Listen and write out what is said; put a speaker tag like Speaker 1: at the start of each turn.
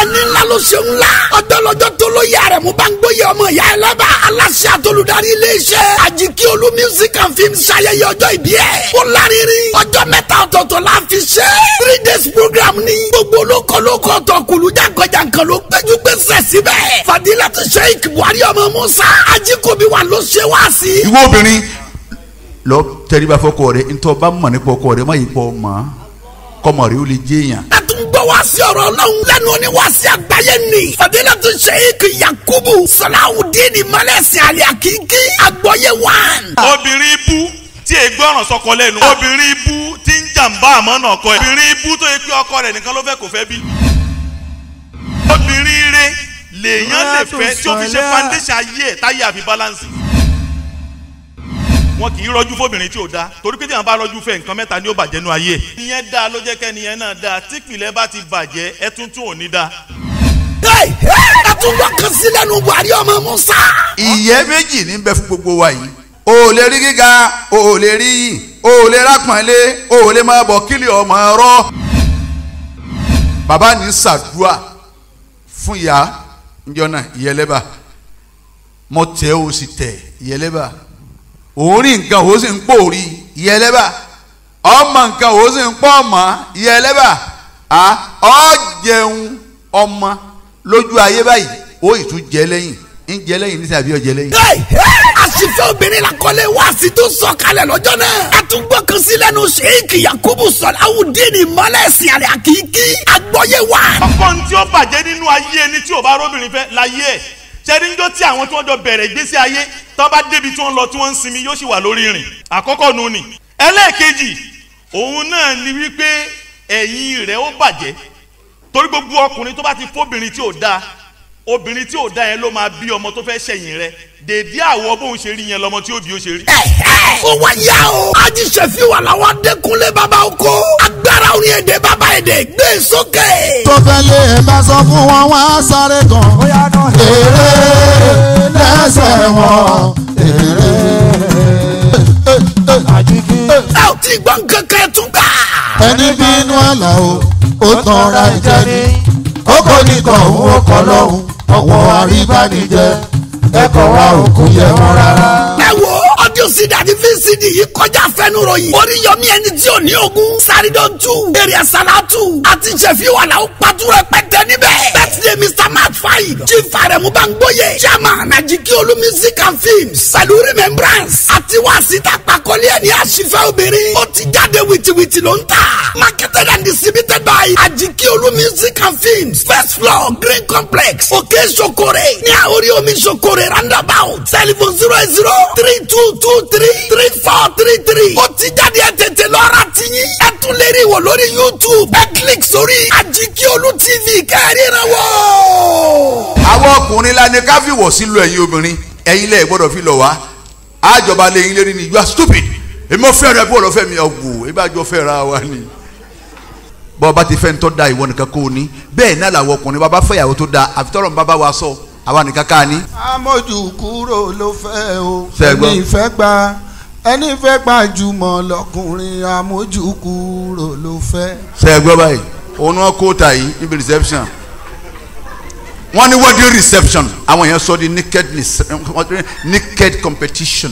Speaker 1: ẹni ńlá ló ṣe ńlá ọjọ́lọ́jọ́ tó ló yẹ rẹ̀ mú bá ń gbóyè ọmọ ìyá ẹlẹ́bà aláṣẹ àtolùdarí iléeṣẹ́ Àjíkíolú music and film ṣayẹyẹ ọjọ́ ìbí ẹ̀ ó lárinrin ọjọ́ mẹ́ta ọ̀tọ̀ọ̀tọ̀ la fi ṣe 3 days program ní gbogbo olókòlókò ọ̀tọ̀kùlù jàǹkànjàǹkàn ló péjú gbèsè síbẹ̀ Fadilatu Sheikh Buhari ọmọ Musa Ajíkòbí wà ló ṣe wá sí.
Speaker 2: ìwọ obìnrin lọ tẹríba fọ́kọ rẹ ntọ́ bá mọ̀ nípa ọkọ rẹ má yí pọ̀ mọ́ kọ́mọ rẹ ó lè jẹ́ èèyàn.
Speaker 1: a tún gbọ́ wá sí ọ̀rọ̀ ọlọ́run lẹ́nu oníwàásí àgbáyé ni Fadilatu Sheikh Yakubu Salawudeen Mọ́lẹ́sìn Àlẹ́ Àkíkí àgbọ́yé 1.
Speaker 3: obìnrin ibú tí èé gbọ́ràn sọkọ lẹ́nu obìnrin ibú tí ń jàǹbá àmọ́nà ọkọ ẹ̀ obìnrin ibú tó yẹ pé ọkọ rẹ̀ nìkan ló fẹ́ kò fẹ́ bí obìnrin rẹ̀ lèèyàn lè fẹ́ tí ó fi ṣe foundation ayé ẹ̀ táyé àfi balance wọn kì í rọjú fóbìnrin tí ò dáa torí pé tí wọn bá rọjú fẹ́ nǹkan mẹ́ta ni ó bàjẹ́ nú ayé ẹ̀. ìyẹn dáa ló jẹ́ kẹ́niyẹn náà dáa tí ìpìlẹ̀ bá ti bàjẹ́ ẹ tuntun ò ní dáa.
Speaker 1: ẹ tún wọ́n kan sí lẹ́nu Buhari ọmọ Musa.
Speaker 2: ìyẹ́ méjì ní bẹ fún gbogbo wa yìí o ò lè rí gíga o ò lè rí yìí o ò lè rápọ̀nlé o ò lè máa bọ̀ kílì ọmọ ọ̀rọ̀. bàbá ní sàdúà fún ìyá njọ́ náà ìyẹlẹ́bà mo tẹ́ o sì tẹ̀ ìyẹlẹ́bà òórì nǹkan ò sì ń pòórí ìyẹlẹ́bà ọmọ nǹkan ò sì ń pọ̀ mọ́ ìyẹlẹ́bà ọ jẹun ọmọ lójú ayé báyìí ó ì tún jẹ lẹ́yìn ń jẹ lẹ́yìn ní sàbí ọjẹ lẹ́yìn.
Speaker 1: àṣìfẹ́ obìnrin làkọlé wá sí tó sọ kalẹ̀ lọ́jọ́ náà. a tún gbọ́ kan sí lẹ́nu Sheikh Yakubu Salawudeen Mọ́lẹ́sìn Àlẹ́ Àkíkí àgbọ́yé 1.
Speaker 3: ọkọ ní tí ó bàjẹ́ nínú ayé ẹni tí ò bá róbìnrin fẹ́ láyé ẹ̀ ṣẹ́ni ń jọ tí àwọn tí wọ́n jọ bẹ̀rẹ̀ ìgbésí ayé tó bá débi tí wọ́n lọ tí wọ́n ń sinmi yóò sì wà lórí ìrìn àkọ́kọ́ nu ni. ẹlẹ́ẹ̀kejì òun náà ni wípé ẹ̀yìn rẹ̀ ó bàjẹ́ torí gbogbo ọkùnrin tó bá ti fóbìnrin tí ò dáa obìnrin tí ò dáa yẹn ló máa bí ọmọ tó fẹ́ ṣẹ̀yìn rẹ̀ dèdí àwọ̀ bóun ṣe rí yẹn lọmọ tí ó bí ó ṣe rí.
Speaker 1: ó wá yá o ajíṣẹ́fì wà láwọn Adékúnlé bàbá oko agbára orí èdè bàbá èdè gbé sókè.
Speaker 4: tó fẹ́ lé ẹ bá sọ fún wọn wọ́n á sáré gan. èrè lẹ́sẹ̀ wọn èrè.
Speaker 1: ẹ ò tí ì gbọ́ nǹkan kan tún gbà.
Speaker 4: ẹni bí inú àlà ó tàn ra ìjẹ ní. ó kò ní tọ̀hún ó kọ́ lọ́hún ọ̀pọ̀ àríbánijẹ́ ẹ̀kọ́ wa ò kò yẹ wọn rárá.
Speaker 1: ẹ wo ọdún sídà àti fíìsìdì yìí kọjá fẹnuròyìn. Oríyọmí ẹni tí ò ní ogun. Sárídọ̀tù èrè àsálàtù àti ìṣẹ̀fíwàlà ó pàtó rẹpẹtẹ níbẹ̀. birthday Mr. March 5 Chief Aremu Bangboye Chairman Àjíkíolú music and films pẹ̀lú remembrance àti wàásìtà pàkọ́lé ẹni àṣìfẹ́ obìnrin. ó ti jáde wìtìwìtì ló ń tà. marketed and distributed by Àjíkíolú music and films first floor Green Complex Òkè Ṣokore ní àórí omi Ṣokore roundabout telephone 08032233433. ó ti jáde ẹ tètè lọ́ra tiyín. ẹ tún lè rí wò lórí YouTube. ẹ click sórí Àjíkíolú TV kẹ́rìíran wò.
Speaker 2: àwọn ọkùnrin la ní ká fi wọ̀ sílùú ẹ̀yin obìnrin ẹ̀yin lẹ́yìn gbọ́dọ̀ fi lọ wá àjọba lẹ́yìn lérí ni you are stupid èmi ò fẹ́ rẹ bó lọ fẹ́ mi ọ̀gbù èmi àjọ fẹ́ ra wa ni. bọ́ bá ti fẹ́ ń tọ́ da ìwọ nìkan kó o ní bẹ́ẹ̀ náà làwọn ọkùnrin bá bá fẹ́ ìyàwó tó da àfitọ́rọ̀ ń bá bá wa sọ àwa nìkan ká ní.
Speaker 4: amójú kúrò ló fẹ́ o
Speaker 2: Ṣẹ́gbọ́n.
Speaker 4: ẹni fẹ́ gba jùmọ̀ lọkùnrin amójú kúrò ló fẹ́.
Speaker 2: ṣe é gbọ́ báyìí òun náà kó ta yìí níbi reception wọ́n ní wedding reception àwọn èèyàn sọ di naked competition.